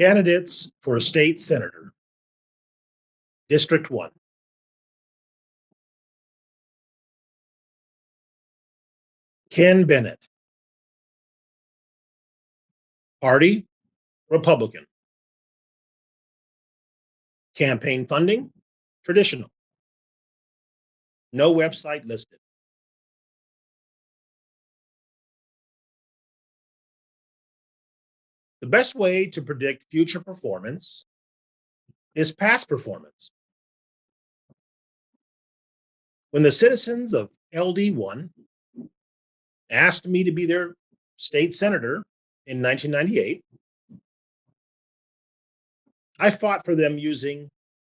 Candidates for state senator, District 1. Ken Bennett. Party, Republican. Campaign funding, traditional. No website listed. The best way to predict future performance is past performance. When the citizens of LD1 asked me to be their state senator in 1998, I fought for them using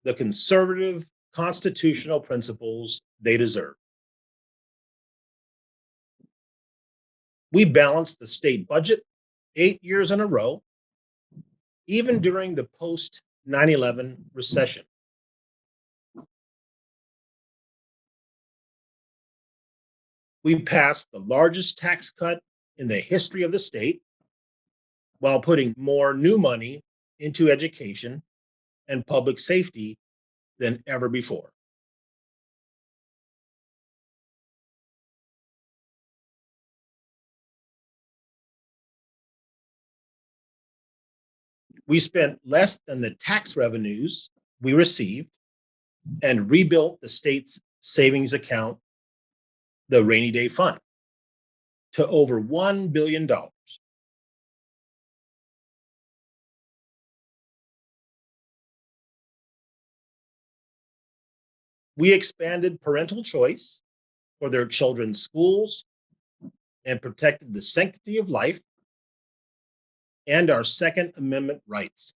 the conservative constitutional principles they deserve. We balanced the state budget 8 years in a row, even during the post 9/11 recession. We passed the largest tax cut in the history of the state while putting more new money into education and public safety than ever before. We spent less than the tax revenues we received and rebuilt the state's savings account, the rainy day fund, to over $1 billion. We expanded parental choice for their children's schools and protected the sanctity of life and our Second Amendment rights.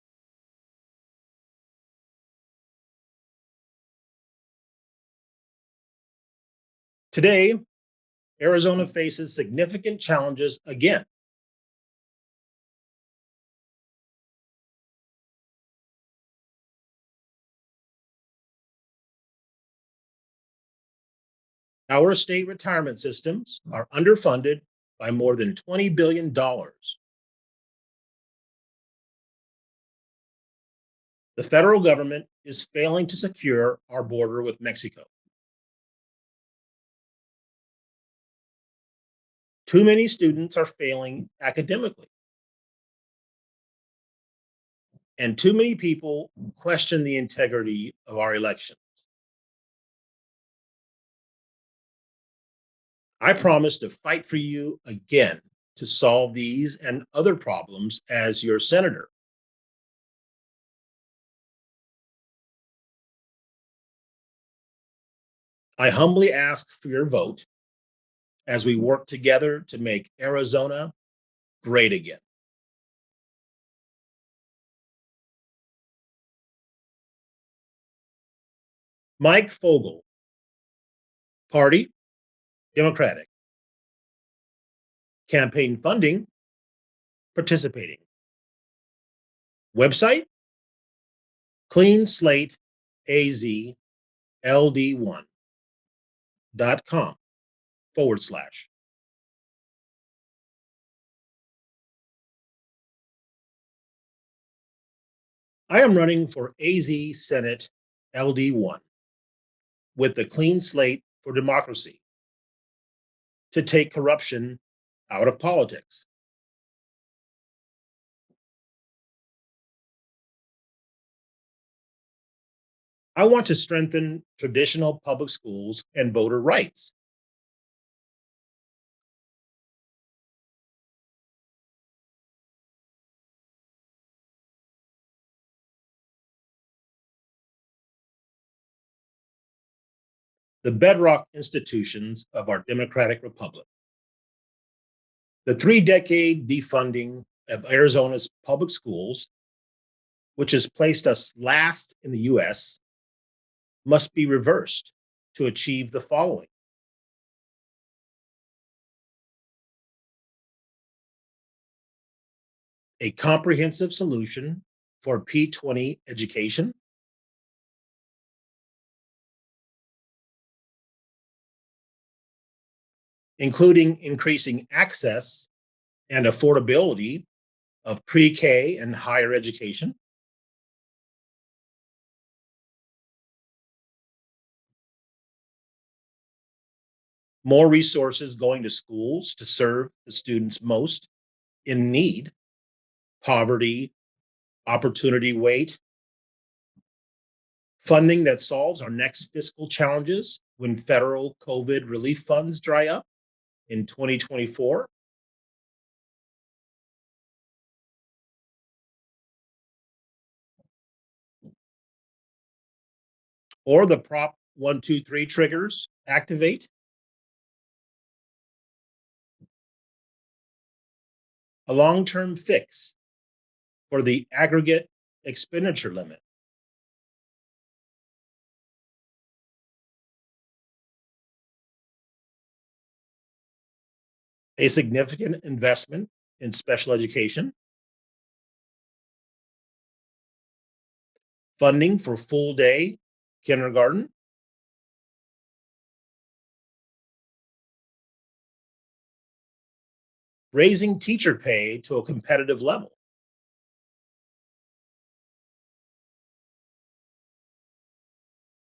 Today, Arizona faces significant challenges again. Our state retirement systems are underfunded by more than $20 billion. The federal government is failing to secure our border with Mexico. Too many students are failing academically. And too many people question the integrity of our elections. I promise to fight for you again to solve these and other problems as your senator. I humbly ask for your vote as we work together to make Arizona great again. Mike Fogel, Party, Democratic. Campaign funding, participating. Website, clean slate azcleanelections.gov. I am running for AZ Senate LD1 with the Clean Slate for Democracy to take corruption out of politics. I want to strengthen traditional public schools and voter rights. The bedrock institutions of our democratic republic. The 3-decade defunding of Arizona's public schools, which has placed us last in the US, must be reversed to achieve the following. A comprehensive solution for P20 education, including increasing access and affordability of pre-K and higher education, more resources going to schools to serve the students most in need, poverty, opportunity weight, funding that solves our next fiscal challenges when federal COVID relief funds dry up in 2024, or the Prop 123 triggers activate, a long-term fix for the aggregate expenditure limit, a significant investment in special education, funding for full day kindergarten, raising teacher pay to a competitive level,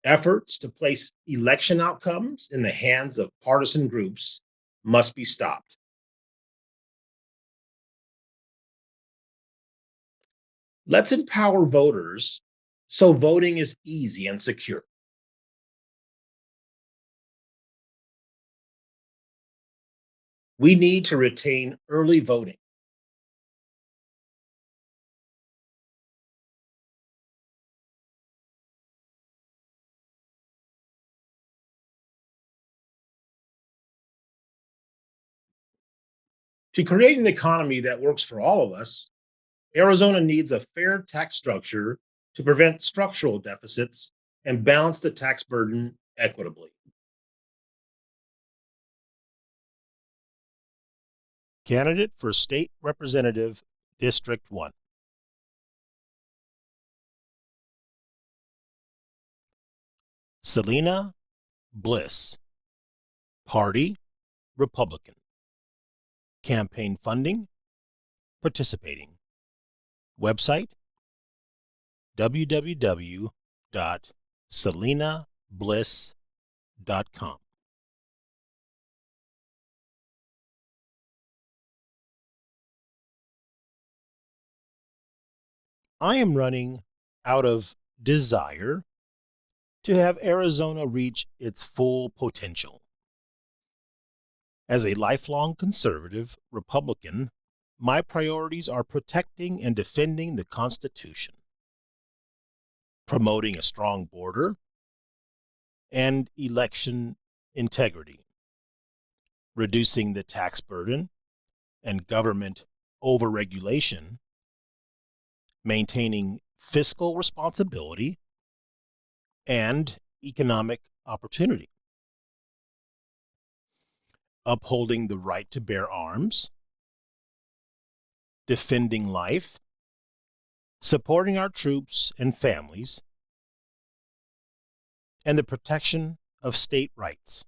efforts to place election outcomes in the hands of partisan groups must be stopped. Let's empower voters so voting is easy and secure. We need to retain early voting. To create an economy that works for all of us, Arizona needs a fair tax structure to prevent structural deficits and balance the tax burden equitably. Candidate for State Representative, District 1. Selena Bliss, Party, Republican. Campaign funding, participating. Website, www.selenabliss.com. I am running out of desire to have Arizona reach its full potential. As a lifelong conservative Republican, my priorities are protecting and defending the Constitution, promoting a strong border, and election integrity, reducing the tax burden and government overregulation, maintaining fiscal responsibility, and economic opportunity, upholding the right to bear arms, defending life, supporting our troops and families, and the protection of state rights.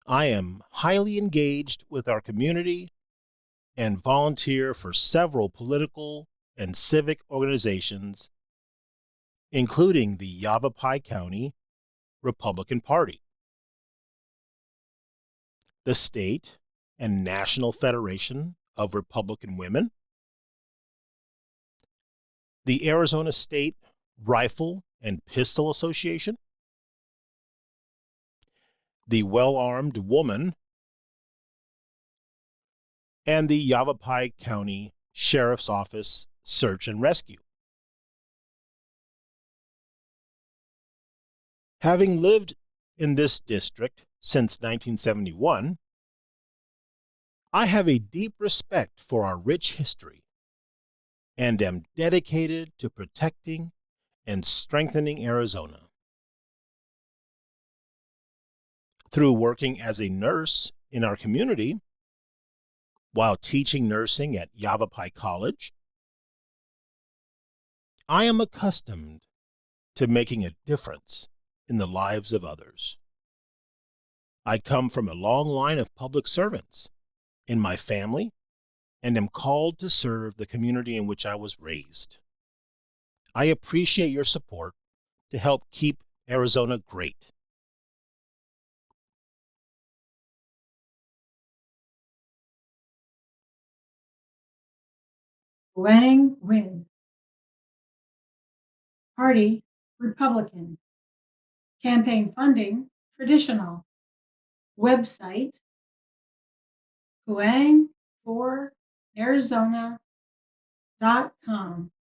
I am highly engaged with our community and volunteer for several political and civic organizations, including the Yavapai County Republican Party, the State and National Federation of Republican Women, the Arizona State Rifle and Pistol Association, the Well-Armed Woman, and the Yavapai County Sheriff's Office Search and Rescue. Having lived in this district since 1971, I have a deep respect for our rich history and am dedicated to protecting and strengthening Arizona. Through working as a nurse in our community, while teaching nursing at Yavapai College, I am accustomed to making a difference in the lives of others. I come from a long line of public servants in my family and am called to serve the community in which I was raised. I appreciate your support to help keep Arizona great. Lang Wing. Party, Republican. Campaign funding, traditional. Website, huang4arizona.com/.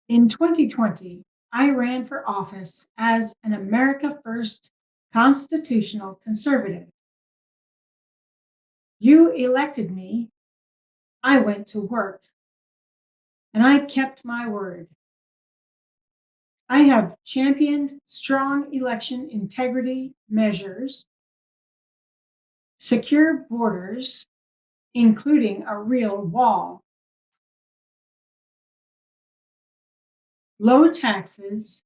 In 2020, I ran for office as an America First constitutional conservative. You elected me, I went to work, and I kept my word. I have championed strong election integrity measures, secure borders, including a real wall, low taxes,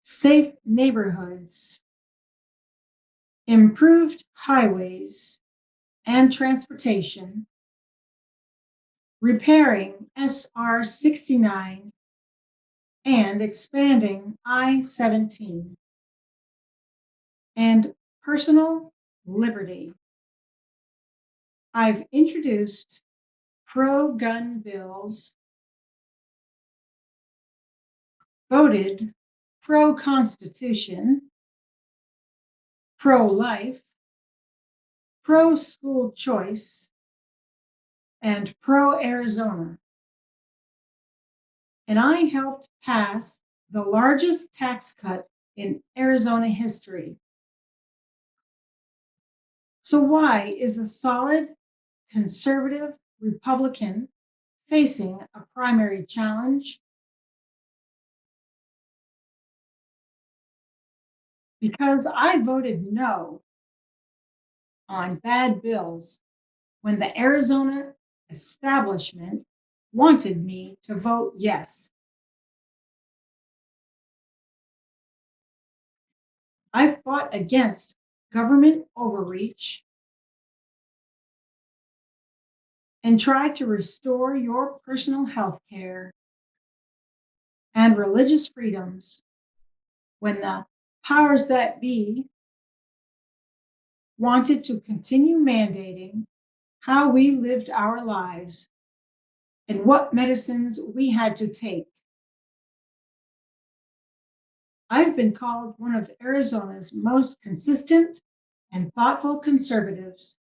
safe neighborhoods, improved highways and transportation, repairing SR 69, and expanding I-17, and personal liberty. I've introduced pro-gun bills, voted pro-Constitution, pro-life, pro-school choice, and pro-Arizona. And I helped pass the largest tax cut in Arizona history. So why is a solid conservative Republican facing a primary challenge? Because I voted no on bad bills when the Arizona establishment wanted me to vote yes. I fought against government overreach and tried to restore your personal health care and religious freedoms when the powers that be wanted to continue mandating how we lived our lives and what medicines we had to take. I've been called one of Arizona's most consistent and thoughtful conservatives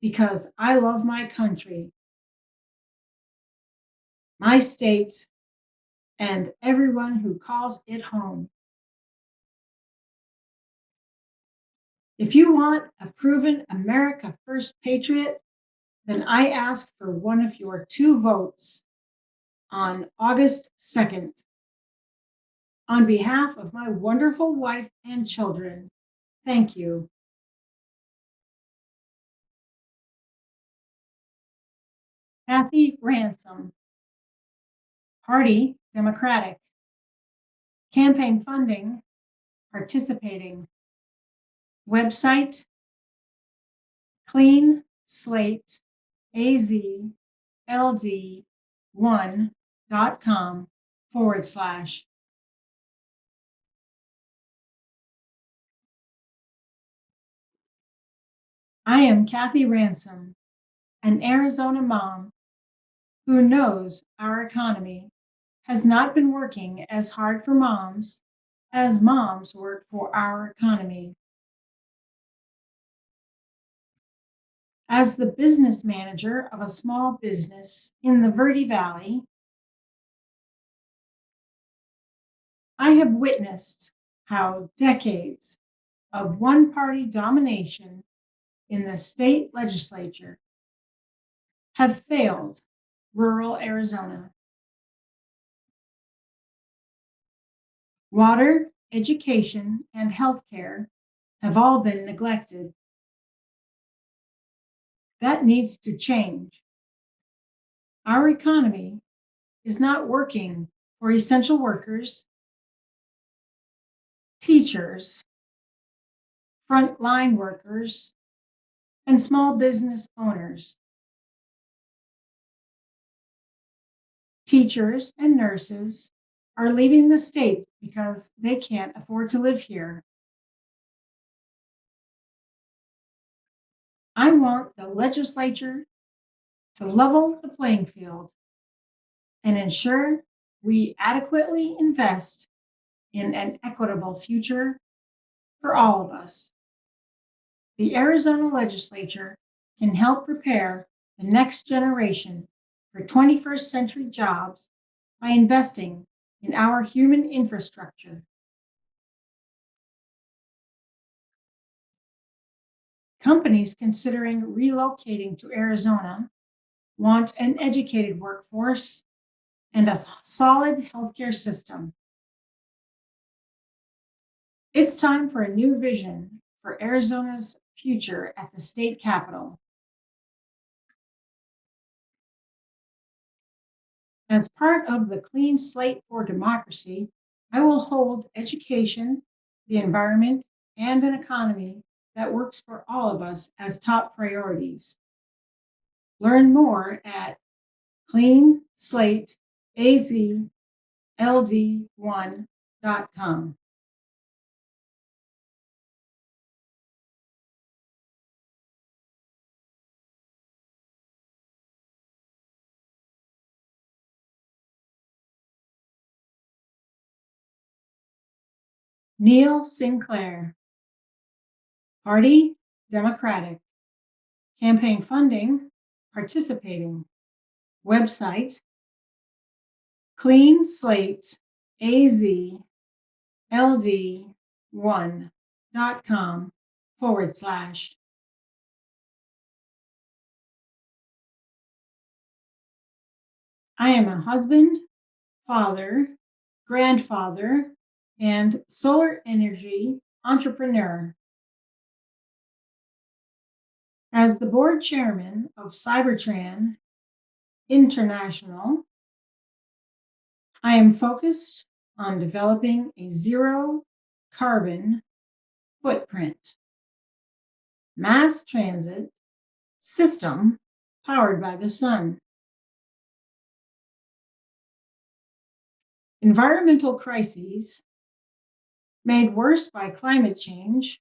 because I love my country, my state, and everyone who calls it home. If you want a proven America First patriot, then I ask for one of your 2 votes on August 2nd. On behalf of my wonderful wife and children, thank you. Kathy Ransom. Party, Democratic. Campaign funding, participating. Website, cleaneslateazcld1.com/. I am Kathy Ransom, an Arizona mom who knows our economy has not been working as hard for moms as moms work for our economy. As the business manager of a small business in the Verde Valley, I have witnessed how decades of one-party domination in the state legislature have failed rural Arizona. Water, education, and healthcare have all been neglected. That needs to change. Our economy is not working for essential workers, teachers, frontline workers, and small business owners. Teachers and nurses are leaving the state because they can't afford to live here. I want the legislature to level the playing field and ensure we adequately invest in an equitable future for all of us. The Arizona legislature can help prepare the next generation for 21st century jobs by investing in our human infrastructure. Companies considering relocating to Arizona want an educated workforce and a solid healthcare system. It's time for a new vision for Arizona's future at the state capitol. As part of the Clean Slate for Democracy, I will hold education, the environment, and an economy that works for all of us as top priorities. Learn more at cleaneslateazcleanelections.gov. Neil Sinclair. Party, Democratic. Campaign funding, participating. Website, cleaneslateazcleanelections.com/. I am a husband, father, grandfather, and solar energy entrepreneur. As the board chairman of Cybertran International, I am focused on developing a zero carbon footprint mass transit system powered by the sun. Environmental crises made worse by climate change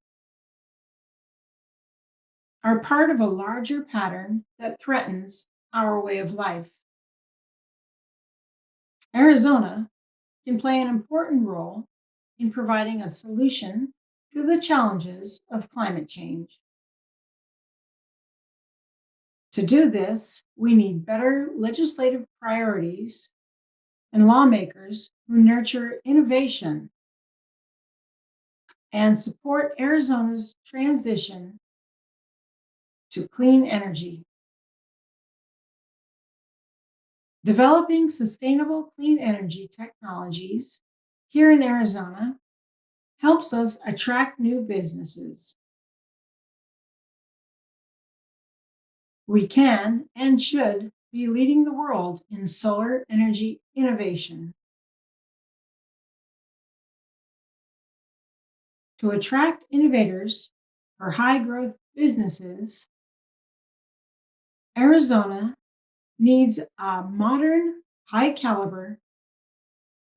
are part of a larger pattern that threatens our way of life. Arizona can play an important role in providing a solution to the challenges of climate change. To do this, we need better legislative priorities and lawmakers who nurture innovation and support Arizona's transition to clean energy. Developing sustainable clean energy technologies here in Arizona helps us attract new businesses. We can and should be leading the world in solar energy innovation. To attract innovators for high growth businesses, Arizona needs a modern, high caliber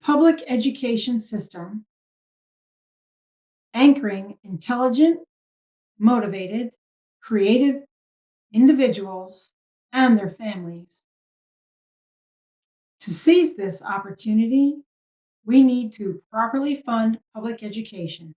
public education system anchoring intelligent, motivated, creative individuals and their families. To seize this opportunity, we need to properly fund public education.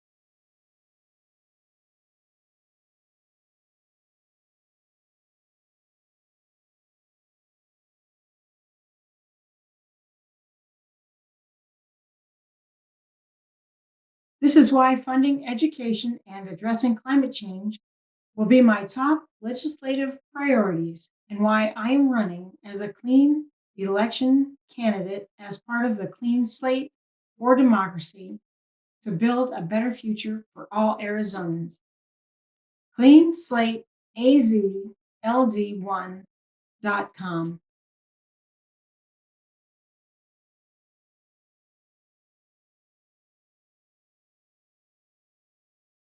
This is why funding education and addressing climate change will be my top legislative priorities and why I am running as a clean election candidate as part of the Clean Slate for Democracy to build a better future for all Arizonans. cleaneslateazld1.com.